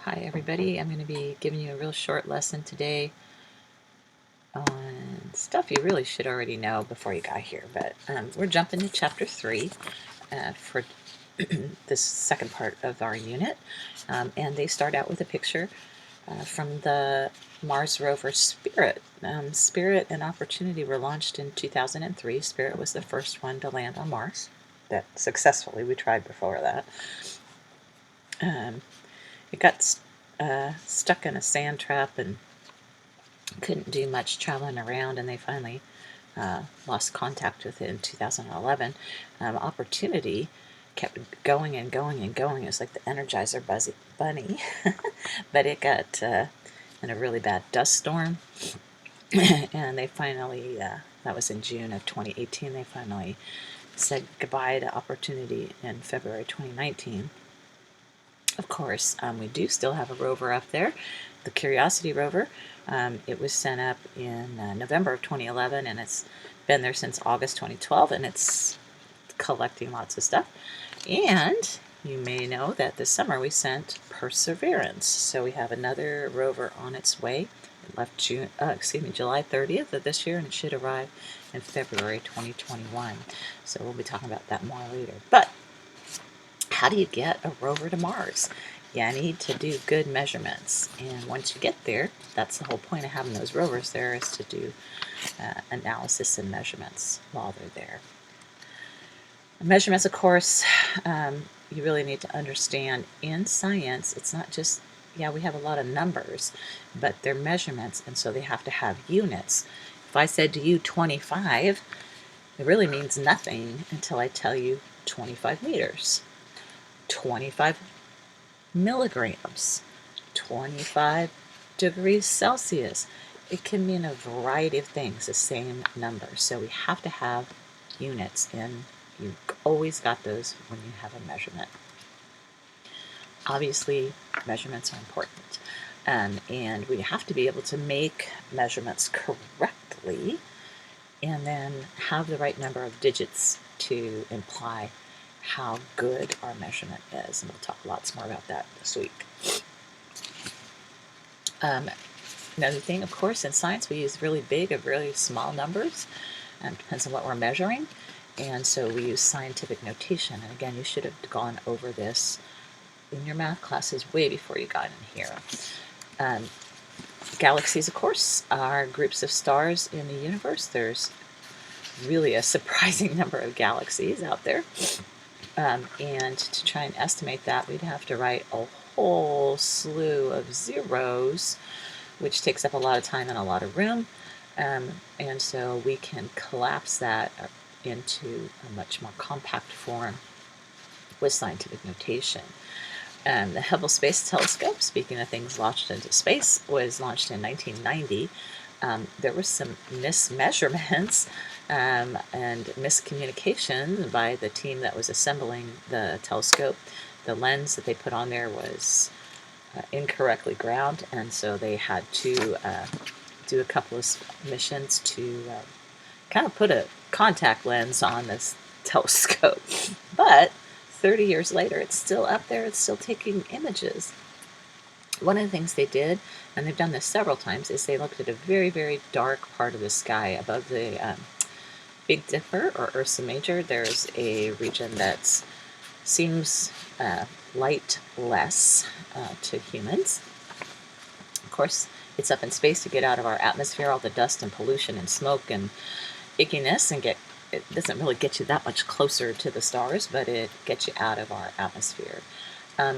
Hi everybody, I'm going to be giving you a real short lesson today on stuff you really should already know before you got here, but we're jumping to chapter 3 for this second part of our unit, and they start out with a picture from the Mars rover Spirit. Spirit and Opportunity were launched in 2003. Spirit was the first one to land on Mars that successfully. We tried before that. It got stuck in a sand trap and couldn't do much traveling around, and they finally lost contact with it in 2011. Opportunity kept going and going and going. It was like the Energizer Bunny, but it got in a really bad dust storm, and they finally, that was in June of 2018, they finally said goodbye to Opportunity in February 2019. Of course, we do still have a rover up there, the Curiosity rover. It was sent up in November of 2011, and it's been there since August 2012, and it's collecting lots of stuff. And you may know that this summer we sent Perseverance, so we have another rover on its way. It left July 30th of this year, and it should arrive in February 2021. So we'll be talking about that more later. But how do you get a rover to Mars? You need to do good measurements, and once you get there, that's the whole point of having those rovers there, is to do analysis and measurements while they're there. Measurements, of course, you really need to understand in science, it's not just, yeah, we have a lot of numbers, but they're measurements, and so they have to have units. If I said to you 25, it really means nothing until I tell you 25 meters. 25 milligrams, 25 degrees Celsius. It can mean a variety of things, the same number. So we have to have units, and you've always got those when you have a measurement. Obviously, measurements are important, and we have to be able to make measurements correctly and then have the right number of digits to imply how good our measurement is, and we'll talk lots more about that this week. Another thing, of course, in science we use really big or really small numbers. Depends on what we're measuring, and so we use scientific notation. And again, you should have gone over this in your math classes way before you got in here. Galaxies, of course, are groups of stars in the universe. There's really a surprising number of galaxies out there. And to try and estimate that, we'd have to write a whole slew of zeros, which takes up a lot of time and a lot of room. And so we can collapse that into a much more compact form with scientific notation. The Hubble Space Telescope, speaking of things launched into space, was launched in 1990. There were some mismeasurements and miscommunication by the team that was assembling the telescope. The lens that they put on there was incorrectly ground, and so they had to do a couple of missions to kind of put a contact lens on this telescope. But 30 years later, it's still up there, it's still taking images. One of the things they did, and they've done this several times, is they looked at a very, very dark part of the sky above the Big Dipper, or Ursa Major. There's a region that seems lightless to humans. Of course, it's up in space to get out of our atmosphere, all the dust and pollution and smoke and ickiness, and it doesn't really get you that much closer to the stars, but it gets you out of our atmosphere.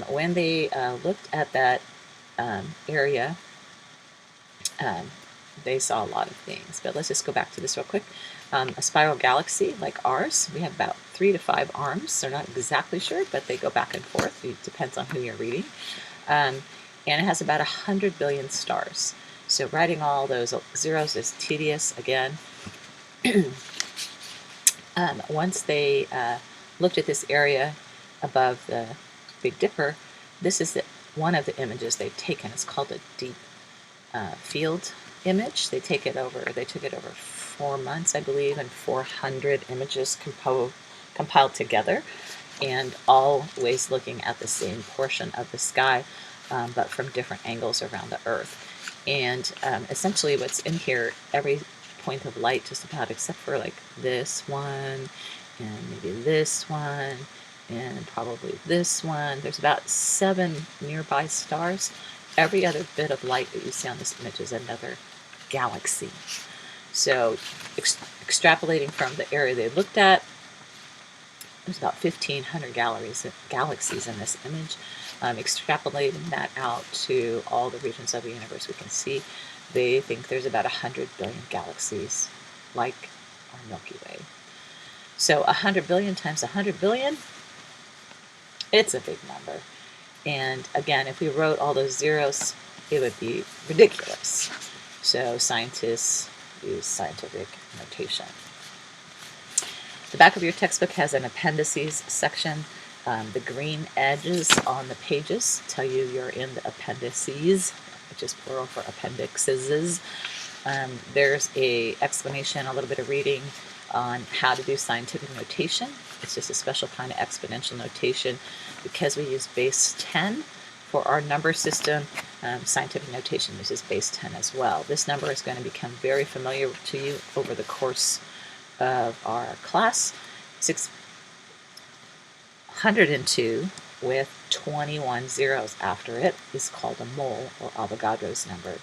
When they looked at that area, they saw a lot of things. But let's just go back to this real quick. A spiral galaxy like ours, we have about 3 to 5 arms. They're not exactly sure, but they go back and forth. It depends on who you're reading. And it has about 100 billion stars. So writing all those zeros is tedious again. Once they looked at this area above the Big Dipper, this is one of the images they've taken. It's called a deep field image. They took it over 4 months, I believe, and 400 images compiled together, and always looking at the same portion of the sky. but from different angles around the Earth. And essentially what's in here, every point of light just about, except for like this one, and maybe this one, and probably this one. There's about 7 nearby stars. Every other bit of light that you see on this image is another galaxy. So extrapolating from the area they looked at, there's about 1,500 galaxies in this image. Extrapolating that out to all the regions of the universe we can see, they think there's about 100 billion galaxies like our Milky Way. So 100 billion times 100 billion, it's a big number. And again, if we wrote all those zeros, it would be ridiculous. So scientists use scientific notation. The back of your textbook has an appendices section. The green edges on the pages tell you you're in the appendices, which is plural for appendixes. There's a explanation, a little bit of reading on how to do scientific notation. It's just a special kind of exponential notation. Because we use base 10 for our number system, scientific notation uses base 10 as well. This number is going to become very familiar to you over the course of our class. 602 with 21 zeros after it is called a mole, or Avogadro's number.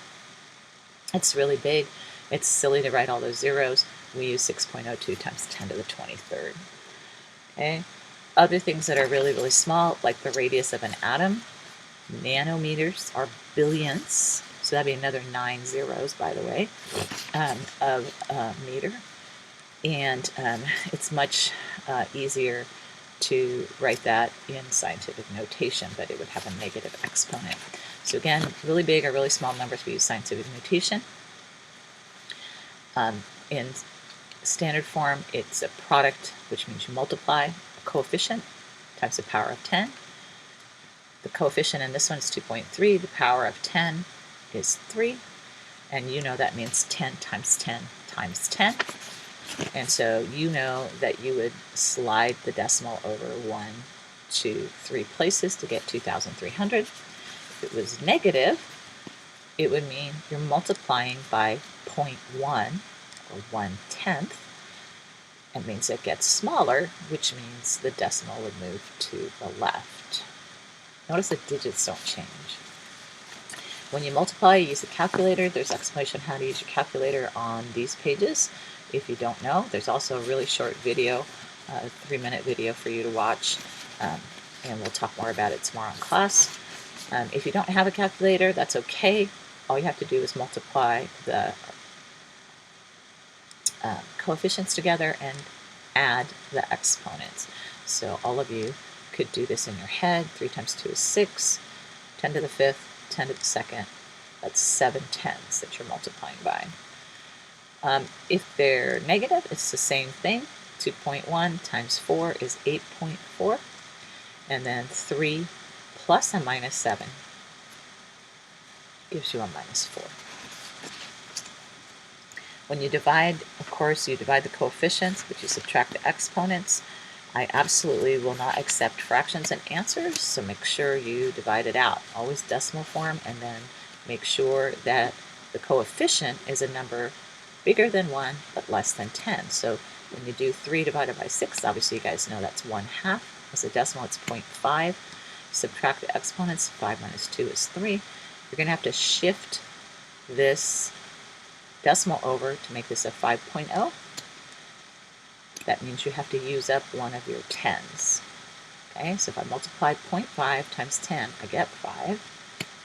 It's really big. It's silly to write all those zeros. We use 6.02 times 10 to the 23rd. Okay. Other things that are really, really small, like the radius of an atom, nanometers are billionths. So that'd be another 9 zeros, by the way, of a meter. And it's much easier to write that in scientific notation, but it would have a negative exponent. So again, really big or really small numbers, we use scientific notation. In standard form, it's a product, which means you multiply a coefficient times the power of 10. The coefficient in this one is 2.3. The power of 10 is 3. And you know that means 10 times 10 times 10. And so you know that you would slide the decimal over 1, 2, 3 places to get 2,300. If it was negative, it would mean you're multiplying by 0.1 or 1/10. It means it gets smaller, which means the decimal would move to the left. Notice the digits don't change. When you multiply, you use a calculator. There's an explanation how to use your calculator on these pages. If you don't know, there's also a really short video, a 3-minute video for you to watch, and we'll talk more about it tomorrow in class. If you don't have a calculator, that's okay. All you have to do is multiply the coefficients together and add the exponents. So all of you could do this in your head. 3 times 2 is 6, 10 to the 5th, 10 to the 2nd. That's 7 tens that you're multiplying by. If they're negative, it's the same thing. 2.1 times 4 is 8.4. And then 3 plus a minus 7 gives you a minus 4. When you divide, of course, you divide the coefficients, but you subtract the exponents. I absolutely will not accept fractions and answers, so make sure you divide it out. Always decimal form, and then make sure that the coefficient is a number bigger than 1, but less than 10. So when you do 3 divided by 6, obviously you guys know that's 1/2. As a decimal, it's 0.5. Subtract the exponents. 5 minus 2 is 3. You're going to have to shift this decimal over to make this a 5.0. That means you have to use up one of your tens. Okay, so if I multiply 0.5 times 10, I get 5.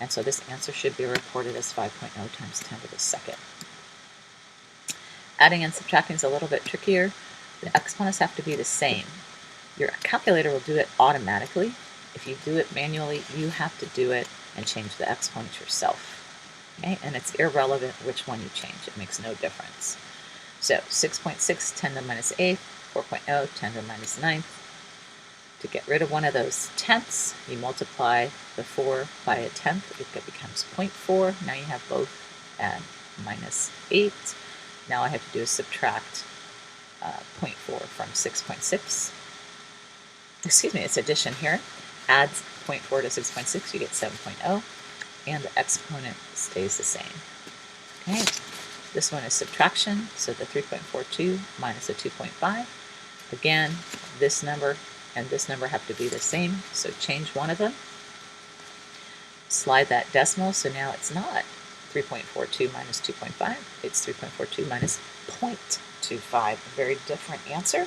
And so this answer should be reported as 5.0 times 10 to the 2nd. Adding and subtracting is a little bit trickier. The exponents have to be the same. Your calculator will do it automatically. If you do it manually, you have to do it and change the exponents yourself. Okay, and it's irrelevant which one you change. It makes no difference. So 6.6, 10 to the minus 8th, 4.0, 10 to the minus 9th. To get rid of one of those tenths, you multiply the 4 by a tenth. It becomes 0.4. Now you have both at minus 8. Now all I have to do is subtract 0.4 from 6.6. Excuse me, it's addition here. Add 3.4 to 6.6, you get 7.0, and the exponent stays the same. Okay, this one is subtraction, so the 3.42 minus the 2.5. Again, this number and this number have to be the same, so change one of them. Slide that decimal, so now it's not 3.42 minus 2.5, it's 3.42 minus 0.25, a very different answer.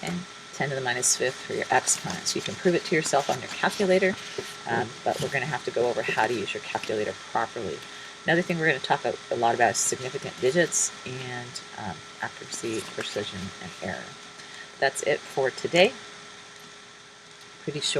And 10 to the minus fifth for your exponents. You can prove it to yourself on your calculator, but we're going to have to go over how to use your calculator properly. Another thing we're going to talk a lot about is significant digits and accuracy, precision, and error. That's it for today. Pretty short.